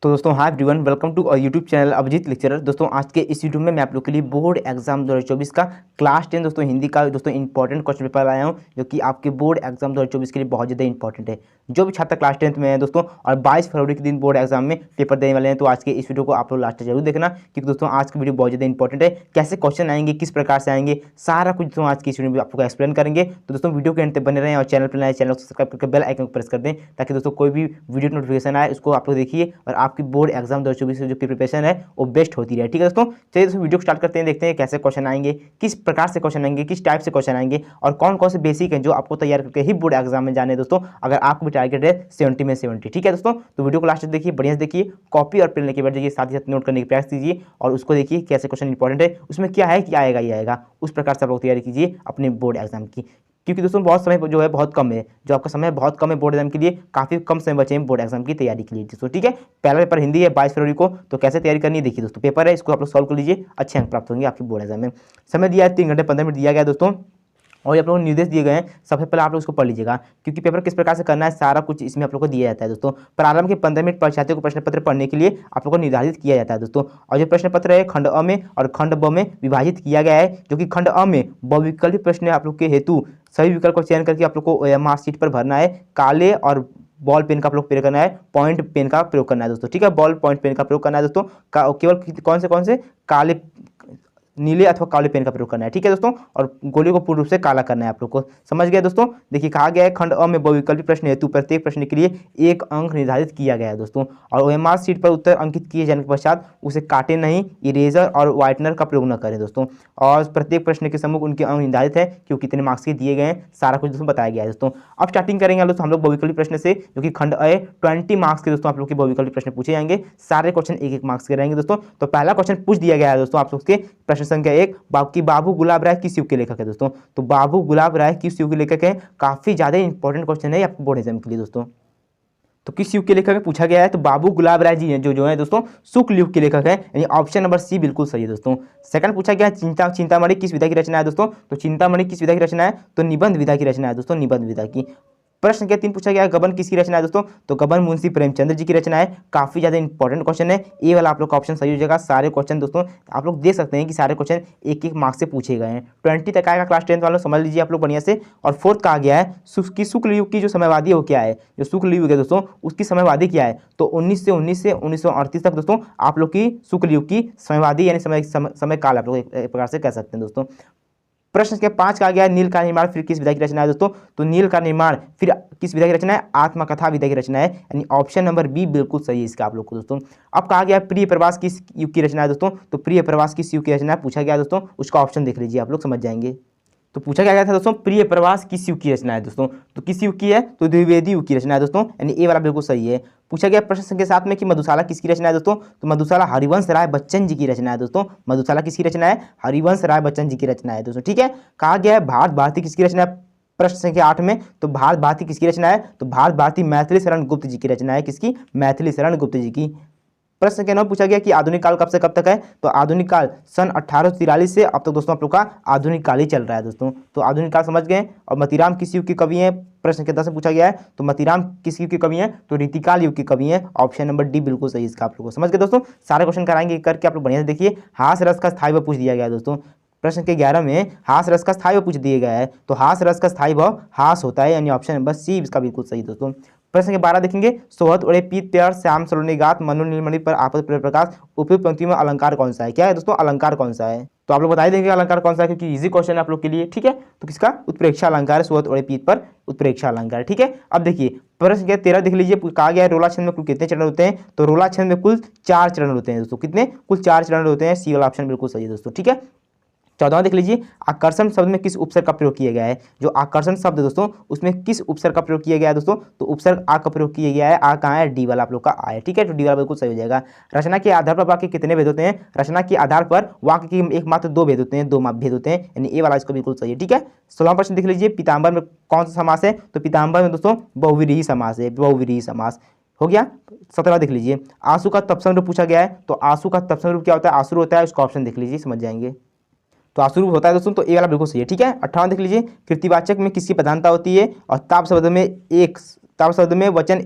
तो दोस्तों hi everyone, welcome to YouTube channel Abhijeet lecturer. दोस्तों आज के इस वीडियो में मैं आप लोग के लिए बोर्ड एग्जाम 2024 का क्लास 10 दोस्तों हिंदी का दोस्तों इंपॉर्टेंट क्वेश्चन पेपर लाया हूं, जो कि आपके बोर्ड एग्जाम 2024 के लिए बहुत ज़्यादा इंपॉर्टेंट है। जो भी छात्र क्लास 10th में है दोस्तों और 22 फरवरी के दिन बोर्ड एग्जाम में पेपर देने वाले हैं, तो आज के इस वीडियो को आप लोग लास्ट तक जरूर देखना, क्योंकि दोस्तों आज की वीडियो बहुत ज़्यादा इंपॉर्टेंट है। कैसे क्वेश्चन आएंगे, किस प्रकार से आएंगे, सारा कुछ दोस्तों आज की इस वीडियो में आपको एक्सप्लेन करेंगे। तो दोस्तों वीडियो के अंत तक बने रहें और चैनल पर नए चैनल को सब्सक्राइब करके बेल आइकन को प्रेस कर दें, ताकि दोस्तों कोई भी वीडियो नोटिफिकेशन आए उसको आप लोग देखिए और आपकी बोर्ड एग्जाम 2024 से जो प्रिपरेशन है वो बेस्ट होती रहे। ठीक है दोस्तों, चलिए दोस्तों वीडियो को स्टार्ट करते हैं, देखते हैं कैसे क्वेश्चन आएंगे, किस प्रकार से क्वेश्चन आएंगे, किस टाइप से क्वेश्चन आएंगे और कौन कौन से बेसिक हैं जो आपको तैयार करके ही बोर्ड एग्जाम में जाने दोस्तों, अगर आपको भी टारगेट है 70 में 70। ठीक है दोस्तों, तो वीडियो को लास्ट तक देखिए, बढ़िया से देखिए, कॉपी और पेन लेके बैठ जाइए, साथ ही साथ नोट करने की प्रयास कीजिए और उसको देखिए कैसे क्वेश्चन इंपॉर्टेंट है, उसमें क्या है कि आएगा ही आएगा, उस प्रकार से आप लोग तैयारी कीजिए अपने बोर्ड एग्जाम की। क्योंकि दोस्तों बहुत समय जो है बहुत कम है, जो आपका समय बहुत कम है बोर्ड एग्जाम के लिए, काफ़ी कम समय बचे हैं बोर्ड एग्जाम की तैयारी के लिए दोस्तों। ठीक है, पहला पेपर हिंदी है 22 फरवरी को, तो कैसे तैयारी करनी है देखिए दोस्तों। पेपर है, इसको आप लोग सॉल्व कर लीजिए, अच्छे अंक प्राप्त होंगे आपके बोर्ड एग्जाम में। समय दिया है 3 घंटे 15 मिनट दिया गया दोस्तों, और आप लोगों को निर्देश दिए गए हैं। सबसे पहले आप लोग इसको पढ़ लीजिएगा, क्योंकि पेपर किस प्रकार से करना है सारा कुछ इसमें आप लोग को दिया जाता है दोस्तों। प्रारंभ के 15 मिनट परीक्षार्थियों को प्रश्न पत्र पढ़ने के लिए आप लोग को निर्धारित किया जाता है दोस्तों। और जो प्रश्न पत्र है खंड अ में और खंड ब में विभाजित किया गया है, जो कि खंड अ में बहुविकल्पी प्रश्न आप लोग के हेतु सभी विकल्प का चयन करके आप लोग को मार्कशीट पर भरना है। काले और बॉल पेन का आप लोग प्रयोग करना है, पॉइंट पेन का प्रयोग करना है दोस्तों। ठीक है, बॉल पॉइंट पेन का प्रयोग करना है दोस्तों। केवल कौन से काले, नीले अथवा काले पेन का प्रयोग करना है। ठीक है दोस्तों, और गोले को पूर्ण रूप से काला करना है आप लोग को। समझ गए दोस्तों। देखिए कहा गया है खंड अ में बहुविकल्पी प्रश्न हेतु प्रत्येक प्रश्न के लिए 1 अंक निर्धारित किया गया है दोस्तों। और ओएमआर शीट पर उत्तर अंकित किए जाने के पश्चात उसे काटे नहीं, इरेजर और व्हाइटनर का प्रयोग न करें दोस्तों। और प्रत्येक प्रश्न के सम्मुख उनके अंक निर्धारित है कि वो कितने मार्क्स के दिए गए हैं, सारा कुछ दोस्तों बताया गया है दोस्तों। अब स्टार्टिंग करेंगे दोस्तों हम लोग बहुविकल्पी प्रश्न से, जो कि खंड अ 20 मार्क्स के दोस्तों आप लोग के बहुविकल्पी प्रश्न पूछे जाएंगे। सारे क्वेश्चन 1-1 मार्क्स के रहेंगे दोस्तों। तो पहला क्वेश्चन पूछ दिया गया है दोस्तों आप लोग के प्रश्न संख्या 1 कि बाबू गुलाब राय किस युग के लेखक है दोस्तों। तो बाबू गुलाब राय किस युग के लेखक है, काफी ज्यादा इंपॉर्टेंट क्वेश्चन है आपको बोर्ड एग्जाम के लिए दोस्तों। तो किस युग के लेखक में पूछा गया है, तो बाबू गुलाब राय जी हैं जो है दोस्तों शुक्ल युग के लेखक है, यानी ऑप्शन नंबर सी बिल्कुल सही है दोस्तों। सेकंड पूछा गया है चिंतामणि किस विधा की रचना है दोस्तों। तो चिंतामणि किस विधा की रचना है, तो निबंध विधा की रचना है दोस्तों, निबंध विधा की। प्रश्न संख्या 3 पूछा गया है गबन किसकी रचना है दोस्तों। तो गबन मुंशी प्रेमचंद्र जी की रचना है। काफी ज्यादा इंपॉर्टेंट क्वेश्चन है, ए वाला आप लोग का ऑप्शन सही हो जाएगा। सारे क्वेश्चन दोस्तों आप लोग देख सकते हैं कि सारे क्वेश्चन 1-1 मार्क्स से पूछे गए हैं। 20 तक आएगा क्लास 10th वालों, समझ लीजिए आप लोग बढ़िया से। और फोर्थ कहा गया है शुक्ल युग की जो समयवादी है वो क्या है, जो शुक्ल युग है दोस्तों उसकी समयवादी क्या है। तो 1919 से 1938 तक दोस्तों आप लोग की शुक्ल युग की समयवादी यानी समय काल आप लोग एक प्रकार से कह सकते हैं दोस्तों। प्रश्न के 5 कहा गया है नील का निर्माण फिर किस विधा की रचना है दोस्तों। तो नील का निर्माण फिर किस विधा की रचना है, आत्मकथा विधा की रचना है, यानी ऑप्शन नंबर बी बिल्कुल सही है इसका आप लोग को दोस्तों। अब कहा गया है प्रिय प्रवास किस युग की रचना है दोस्तों। तो प्रिय प्रवास किस युग की रचना है पूछा गया दोस्तों, उसका ऑप्शन देख लीजिए आप लोग समझ जाएंगे। तो पूछा गया था दोस्तों प्रिय प्रवास किस युग की रचना है दोस्तों। तो किस युग की है, तो द्विवेदी युग की रचना है दोस्तों, यानी ए वाला बिल्कुल सही है। पूछा गया प्रश्न संख्या 7 में कि मधुशाला किसकी रचना है दोस्तों। तो मधुशाला हरिवंश राय बच्चन जी की रचना है दोस्तों। मधुशाला किसकी रचना है, हरिवंश राय बच्चन जी की रचना है दोस्तों। ठीक है, कहा गया है भारत भारती किसकी रचना है प्रश्न संख्या 8 में। तो भारत भारती किसकी रचना है, तो भारत भारती मैथिली शरण गुप्त जी की रचना है, किसकी, मैथिली शरण गुप्त जी की। प्रश्न संख्या 9 पूछा गया कि आधुनिक काल कब से कब तक है। तो आधुनिक काल सन 1843 से अब तक दोस्तों आप लोग का आधुनिक काल ही चल रहा है दोस्तों। तो आधुनिक काल समझ गए। और मतीराम किस युग के कवि हैं, प्रश्न संख्या 10 से पूछा गया है। तो मतीराम किस युग के कवि हैं, तो रीतिकाल युग के कवि हैं, ऑप्शन नंबर डी बिल्कुल सही इसका आप लोग को। समझ गए दोस्तों, सारे क्वेश्चन कराएंगे करके आप लोग बढ़िया से देखिए। हास रस का स्थायी भाव पूछ दिया गया है दोस्तों। प्रश्न के 11 में हास रस का स्थायी भाव पूछ दिया गया है। तो हास रस का स्थायी भाव हास होता है, यानी ऑप्शन नंबर सी इसका बिल्कुल सही दोस्तों। प्रश्न के 12 देखेंगे सोहत उड़े पीत प्यार श्याम सलोनी गात मनु नीलमणि पर आपद प्रकाश उपयुक्त पंक्ति में अलंकार कौन सा है। क्या है दोस्तों, अलंकार कौन सा है, तो आप लोग बता देंगे अलंकार कौन सा है, क्योंकि इजी क्वेश्चन है आप लोग के लिए। ठीक है, तो किसका, उत्प्रेक्षा अलंकार है, सोहत उड़े पीत पर उत्प्रेक्षा अलंकार है। ठीक है, अब देखिए प्रश्न के 13 देख लीजिए, कहा गया है रोला छंद में कुल कितने चरण होते हैं। तो रोला छंद में कुल 4 चरण होते हैं दोस्तों। कितने, कुल 4 चरण होते हैं, सी वाला ऑप्शन बिल्कुल सही है दोस्तों। ठीक है, 14वां देख लीजिए आकर्षण शब्द में किस उपसर्ग का प्रयोग किया गया है। जो आकर्षण शब्द है दोस्तों उसमें किस उपसर्ग का प्रयोग किया गया है दोस्तों। तो उपसर्ग आ का प्रयोग किया गया है, आ कहाँ है, डी वाला आप लोग का आ है। ठीक है, तो डी वाला बिल्कुल सही हो जाएगा। रचना के आधार पर वाक्य कितने भेद होते हैं। रचना के आधार पर वाक्य के एकमात्र 2 भेद होते हैं, 2 भेद होते हैं, यानी ए वाला इसको बिल्कुल सही है। ठीक है, 16वां प्रश्न देख लीजिए पीताम्बर में कौन सा समास है। तो पीताम्बर में दोस्तों बहुव्रीहि समास है, बहुव्रीहि समास हो गया। 17वां देख लीजिए आंसू का तत्सम रूप पूछा गया है। तो आंसू का तत्सम रूप क्या होता है, आंसू होता है, उसका ऑप्शन देख लीजिए समझ जाएंगे। तो आंसू होता है दोस्तों, तो ए वाला बिल्कुल सही है। ठीक है, 58 देख लीजिए कृतिवाचक में किसकी प्रधानता होती है। और ताप शब्द में एक ताप शब्द में वचन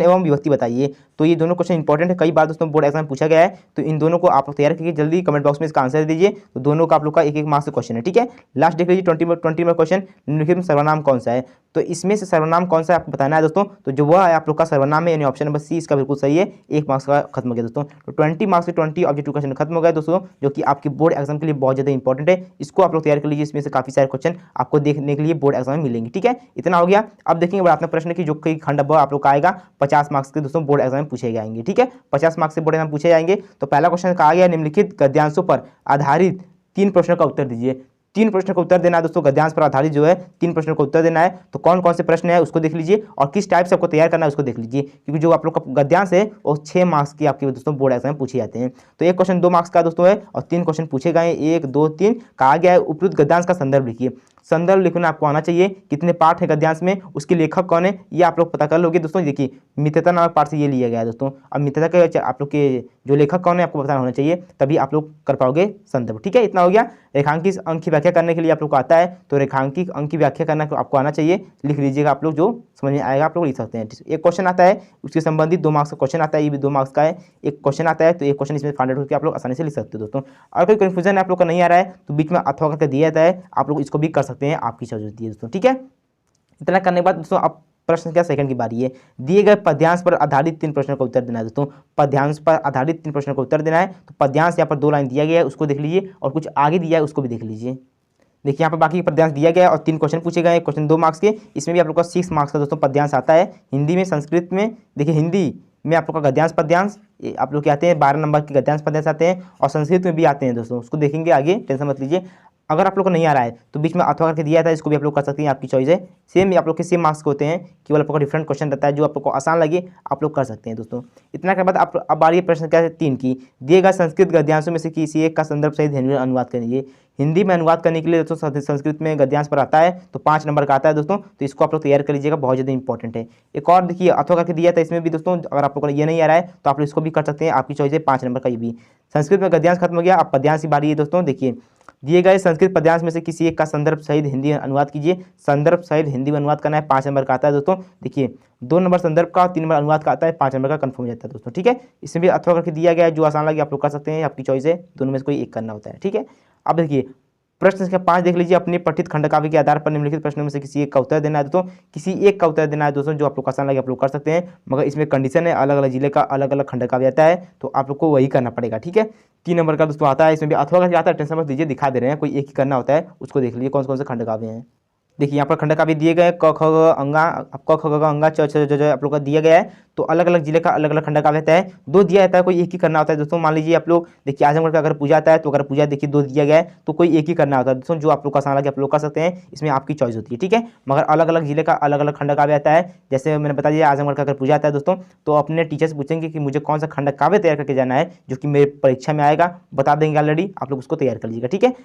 एवं विभक्ति बताइए। तो ये दोनों क्वेश्चन इंपॉर्टेंट है, कई बार दोस्तों बोर्ड एग्जाम में पूछा गया है। तो इन दोनों को आप लोग तैयार करके जल्दी कमेंट बॉक्स में इसका आंसर दीजिए। तो दोनों का आप लोग का एक मार्क्स का क्वेश्चन है, ठीक है। लास्ट देख लीजिए 20 नंबर क्वेश्चन, निम्नलिखित में सर्वनाम कौन सा है। तो इसमें से सर्वनाम कौन सा है आपको बताना है दोस्तों। तो जो वह है आप लोग का सर्वनाम है, यानी ऑप्शन नंबर सी इसका बिल्कुल सही है। 1 मार्क्स का खत्म हो गया दोस्तों। तो 20 मार्क्स के 20 ऑब्जेक्टिव क्वेश्चन खत्म हो गए दोस्तों, जो कि आपके बोर्ड एग्जाम के लिए बहुत ज़्यादा इंपॉर्टेंट है। इसको आप लोग तैयार कर लीजिए, इसमें से काफी सारे क्वेश्चन आपको देखने के लिए बोर्ड एग्जाम में मिलेंगे, ठीक है। इतना हो गया। अब देखेंगे बड़ा अपना प्रश्न की जो कि खंड ब आप लोग का आएगा 50 मार्क्स के दोस्तों बोर्ड एग्जाम में पूछे जाएंगे, ठीक है। 50 मार्क्स से बोर्ड एग्जाम पूछे जाएंगे। तो पहला क्वेश्चन कहा गया निम्नलिखित गद्यांशों पर आधारित 3 प्रश्नों का उत्तर दीजिए। 3 प्रश्न का उत्तर देना है दोस्तों, गद्यांश पर आधारित जो है 3 प्रश्नों का उत्तर देना है। तो कौन कौन से प्रश्न है उसको देख लीजिए, और किस टाइप से आपको तैयार करना है उसको देख लीजिए, क्योंकि जो आप लोग का गद्यांश है वो 6 मार्क्स की आपके दोस्तों बोर्ड एग्जाम में पूछे जाते हैं। तो एक क्वेश्चन 2 मार्क्स का दोस्तों है, और 3 क्वेश्चन पूछे गए हैं, 1 2 3। कहा गया है उपयुक्त गद्यांश का संदर्भ लिखिए। संदर्भ लिखना आपको आना चाहिए, कितने पार्ट है गद्यांश में, उसके लेखक कौन है, ये आप लोग पता कर लोगे दोस्तों। देखिए मित्रता नामक पार्ट से ये लिया गया है दोस्तों। अब मित्रता के आप लोग के जो लेखक कौन है आपको पता होना चाहिए, तभी आप लोग कर पाओगे संदर्भ, ठीक है। इतना हो गया। रेखांकित अंक की व्याख्या करने के लिए आप लोग को आता है, तो रेखांकित अंक की व्याख्या करना आपको आना चाहिए, लिख लीजिएगा आप लोग, जो समझ में आएगा आप लोग लिख सकते हैं। एक क्वेश्चन आता है उसके संबंधित 2 मार्क्स का क्वेश्चन आता है, ये भी 2 मार्क्स का है। एक क्वेश्चन आता है, तो एक क्वेश्चन इसमें फाइंड आउट करके आप लोग आसानी से लिख सकते हो दोस्तों। और कोई कन्फ्यूजन आप लोग का नहीं आ रहा है तो बीच में अथवा करके दिया जाता है, आप लोग इसको भी कर सकते हैं, आपकी चॉइस होती है दोस्तों, ठीक है। इतना करने के बाद दोस्तों अब प्रश्न क्या सेकंड की बारी है। दिए गए पद्यांश पर आधारित 3 प्रश्नों का उत्तर देना है दोस्तों। पद्यांश पर आधारित 3 प्रश्नों का उत्तर देना है। तो पद्यांश यहाँ पर 2 लाइन दिया गया है, उसको देख लीजिए, और कुछ आगे दिया है उसको भी देख लीजिए। देखिए यहाँ पर बाकी पद्यांश दिया गया है और 3 क्वेश्चन पूछे गए हैं, क्वेश्चन 2 मार्क्स के। इसमें भी आप लोग का 6 मार्क्स का दोस्तों पद्यांश आता है, हिंदी में, संस्कृत में। देखिए हिंदी में आप लोग का गद्यांश पद्यांश आप लोग के आते हैं, 12 नंबर के गद्यांश पद्यांश आते हैं, और संस्कृत में भी आते हैं दोस्तों, उसको देखेंगे आगे, टेंशन मत लीजिए। अगर आप लोग को नहीं आ रहा है तो बीच में अथवा करके दिया था, इसको भी आप लोग कर सकते हैं, आपकी चॉइस है। सेम आप लोग के सेम मार्क्स के होते हैं, केवल आप लोग का डिफरेंट क्वेश्चन रहता है, जो आप लोग को आसान लगे आप लोग कर सकते हैं दोस्तों। इतना के बाद आप अब आ रही है प्रश्न क्या है 3 की। दिए गए संस्कृत गद्यांशों में से किसी एक का संदर्भ सहित हिंदी में अनुवाद करिए। हिंदी में अनुवाद करने के लिए दोस्तों संस्कृत में गद्यांश पर आता है, तो 5 नंबर का आता है दोस्तों। तो इसको आप लोग तैयार कर लीजिएगा, बहुत ज़्यादा इंपॉर्टेंट है। एक और देखिए अथवा करके दिया था, इसमें भी दोस्तों अगर आप लोग को ये नहीं आ रहा है तो आप लोग इसको भी कर सकते हैं, आपकी चॉइस है। 5 नंबर का ये भी। संस्कृत में गद्यांश खत्म हो गया, अब पद्यांश की बारी है दोस्तों। देखिए दिए गए संस्कृत पद्यांश में से किसी एक का संदर्भ सहित हिंदी में अनुवाद कीजिए। संदर्भ सहित हिंदी में अनुवाद करना है, 5 नंबर का आता है दोस्तों। देखिए 2 नंबर संदर्भ का, 3 नंबर अनुवाद का आता है, 5 नंबर का कंफर्म हो जाता है दोस्तों, ठीक है। इसमें भी अथवा करके दिया गया है, जो आसान लगे आप लोग कर सकते हैं, आपकी चॉइस है, दोनों में से कोई एक करना होता है, ठीक है। अब देखिए प्रश्न संख्या 5 देख लीजिए। अपने पठित खंडकाव्य के आधार पर निम्नलिखित प्रश्नों में से किसी एक का उत्तर देना है दोस्तों। किसी एक का उत्तर देना है दोस्तों, जो आप लोग आसान लगे आप लोग कर सकते हैं, मगर इसमें कंडीशन है अलग अलग जिले का अलग अलग खंडकाव्य आता है, तो आप लोग को वही करना पड़ेगा, ठीक है। 3 नंबर का दोस्तों आता है, इसमें भी अथवा करके आता है, टेंशन मत दीजिए, दिखा दे रहे हैं, कोई एक ही करना होता है, उसको देख लीजिए कौन कौन से खंडकाव्य हैं। देखिए यहाँ पर खंडकाव्य दिए गए, क ख ग अंगा, क ख ग अंगा च छ ज आप लोग का दिया गया है। तो अलग अलग जिले का अलग अलग खंडकाव्य आता है, 2 दिया जाता है, कोई एक ही करना होता है दोस्तों। मान लीजिए आप लोग देखिए आजमगढ़ का अगर पूजा आता है, तो अगर पूजा देखिए 2 दिया गया है, तो कोई एक ही करना होता है दोस्तों, जो आप लोग का आसान लगे आप लोग कर सकते हैं, इसमें आपकी चॉइस होती है, ठीक है। मगर अलग अलग जिले का अलग अलग खंडकाव्य आता है, जैसे मैंने बता दिया आजमगढ़ का अगर पूजा आता है दोस्तों, तो अपने टीचर से पूछेंगे कि मुझे कौन सा खंडकाव्य तैयार करके जाना है, जो कि मेरे परीक्षा में आएगा, बता देंगे ऑलरेडी, आप लोग उसको तैयार कर लीजिएगा, ठीक है।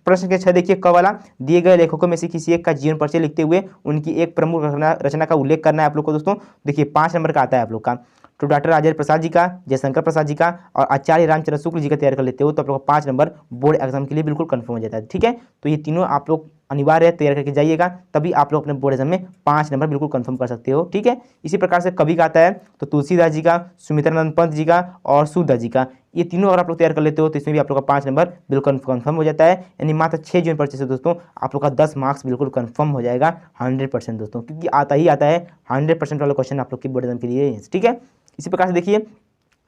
प्रश्न के 6 देखिए क वाला। दिए गए लेखकों में से किसी एक का जीवन परिचय लिखते हुए उनकी एक प्रमुख रचना का उल्लेख करना है आप लोग को दोस्तों। देखिए 5 नंबर का आता है आप लोग का। तो डॉक्टर राजेंद्र प्रसाद जी का, जयशंकर प्रसाद जी का और आचार्य रामचंद्र शुक्ल जी का तैयार कर लेते हो, तो आप लोग का 5 नंबर बोर्ड एग्जाम के लिए बिल्कुल कन्फर्म हो जाता है, ठीक है। तो ये तीनों आप लोग अनिवार्य तैयार करके जाइएगा, तभी आप लोग अपने बोर्ड एग्जाम में 5 नंबर बिल्कुल कंफर्म कर सकते हो, ठीक है। इसी प्रकार से कवि का आता है, तो तुलसीदास जी का, सुमित्रानंद पंत जी का और सूरदास जी का, ये तीनों अगर आप लोग तैयार कर लेते हो तो इसमें भी आप लोग का 5 नंबर बिल्कुल कंफर्म हो जाता है। यानी मात्र 6 जीवन परिचय से दोस्तों आप लोग का 10 मार्क्स बिल्कुल कंफर्म हो जाएगा 100% दोस्तों, क्योंकि आता ही आता है 100% वाला क्वेश्चन आप लोग की बोर्ड एग्जाम के लिए, ठीक है। इसी प्रकार से देखिए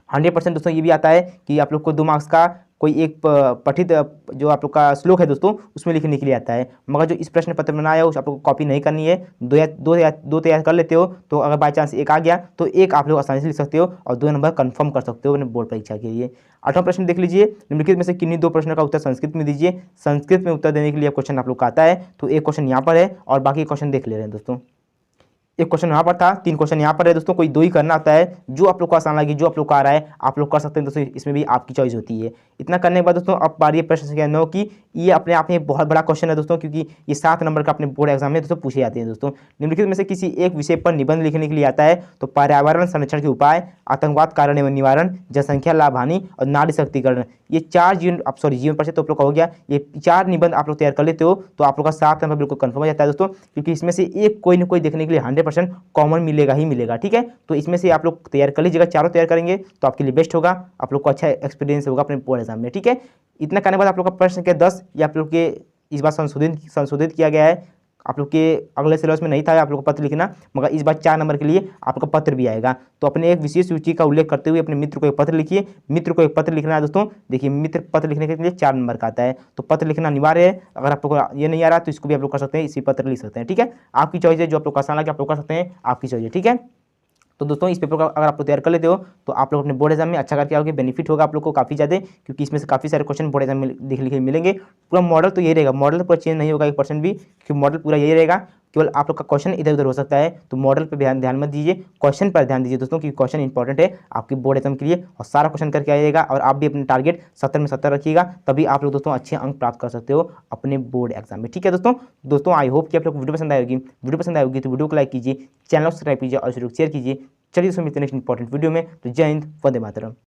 100% दोस्तों ये भी आता है कि आप लोग को 2 मार्क्स का कोई एक पठित जो आप लोग का श्लोक है दोस्तों, उसमें लिखने के लिए आता है, मगर जो इस प्रश्न पत्र में ना आया उस आप लोग को कॉपी नहीं करनी है। दो तैयार कर लेते हो, तो अगर बाई चांस एक आ गया तो एक आप लोग आसानी से लिख सकते हो और 2 नंबर कंफर्म कर सकते हो अपने बोर्ड परीक्षा के लिए। 8वां प्रश्न देख लीजिए। निम्नलिखित में से किन्हीं 2 प्रश्नों का उत्तर संस्कृत में दीजिए। संस्कृत में उत्तर देने के लिए क्वेश्चन आप लोग का आता है, तो एक क्वेश्चन यहाँ पर है और बाकी क्वेश्चन देख ले रहे हैं दोस्तों। एक क्वेश्चन यहाँ पर था, 3 क्वेश्चन यहाँ पर है दोस्तों, कोई 2 ही करना आता है, जो आप लोग को आसान लगे, जो आप लोग को आ रहा है आप लोग कर सकते हैं दोस्तों, इसमें भी आपकी चॉइस होती है। इतना करने के बाद दोस्तों अब बारी है प्रश्न संख्या 9 की। ये अपने आप में एक बहुत बड़ा क्वेश्चन है दोस्तों, क्योंकि ये 7 नंबर का अपने बोर्ड एग्जाम में दोस्तों पूछे जाते हैं दोस्तों। निम्नलिखित में से किसी एक विषय पर निबंध लिखने के लिए आता है तो पर्यावरण संरक्षण के उपाय, आतंकवाद कारण एवं निवारण, जनसंख्या लाभ हानि और नारी शक्तिकरण, ये 4 जीवन पर से तो आप लोग का हो गया। ये 4 निबंध आप लोग तैयार कर लेते हो तो आप लोग का 7 नंबर बिल्कुल कंफर्म हो जाता है दोस्तों, क्योंकि इसमें से एक कोई ना कोई देखने के लिए 100% कॉमन मिलेगा ही मिलेगा। ठीक है, तो इसमें से आप लोग तैयार कर लीजिएगा, चारों तैयार करेंगे तो आपके लिए बेस्ट होगा, आप लोग को अच्छा एक्सपीरियंस होगा अपने बोर्ड एग्जाम में। ठीक है, इतना करने के बाद आप लोग का प्रश्न संख्या 10 ये आप लोग के इस बार संशोधित किया गया है। आप लोग के अगले सिलेबस में नहीं था आप लोग को पत्र लिखना, मगर इस बार 4 नंबर के लिए आपका पत्र भी आएगा। तो अपने एक विशेष रुचि का उल्लेख करते हुए अपने मित्र को एक पत्र लिखिए। मित्र को एक पत्र लिखना है दोस्तों। देखिए, मित्र पत्र लिखने के लिए 4 नंबर का आता है, तो पत्र लिखना अनिवार्य है। अगर आप लोग को ये नहीं आ रहा तो इसको भी आप लोग कर सकते हैं, इसी पत्र लिख सकते हैं। ठीक है, आपकी चॉइस है, जो आप लोग का आसान लगे आप लोग कर सकते हैं, आपकी चॉइस है। ठीक है, तो दोस्तों इस पेपर का अगर आप लोग तैयार कर लेते हो तो आप लोग अपने बोर्ड एग्जाम में अच्छा करके आओगे, बेनिफिट होगा आप लोग को काफ़ी ज़्यादा, क्योंकि इसमें से काफ़ी सारे क्वेश्चन बोर्ड एग्जाम में लिखे मिलेंगे। पूरा मॉडल तो यही रहेगा, मॉडल तो पूरा चेंज नहीं होगा 1% भी, क्योंकि मॉडल पूरा यही रहेगा, केवल आप लोग का क्वेश्चन इधर उधर हो सकता है। तो मॉडल पर ध्यान मत दीजिए, क्वेश्चन पर ध्यान दीजिए दोस्तों, क्योंकि क्वेश्चन इंपॉर्टेंट है आपके बोर्ड एग्जाम के लिए, और सारा क्वेश्चन करके आइएगा। और आप भी अपने टारगेट 70 में 70 रखिएगा, तभी आप लोग दोस्तों अच्छे अंक प्राप्त कर सकते हो अपने बोर्ड एग्जाम में। ठीक है दोस्तों आई होप कि आप लोग को वीडियो पसंद आएगी। वीडियो पसंद आएगी तो वीडियो को लाइक कीजिए, चैनल को सब्सक्राइब कीजिए और शेयर कीजिए। चलिए दोस्तों मिलते हैं नेक्स्ट इंपॉर्टेंट वीडियो में। तो जय हिंद, वंदे मातरम।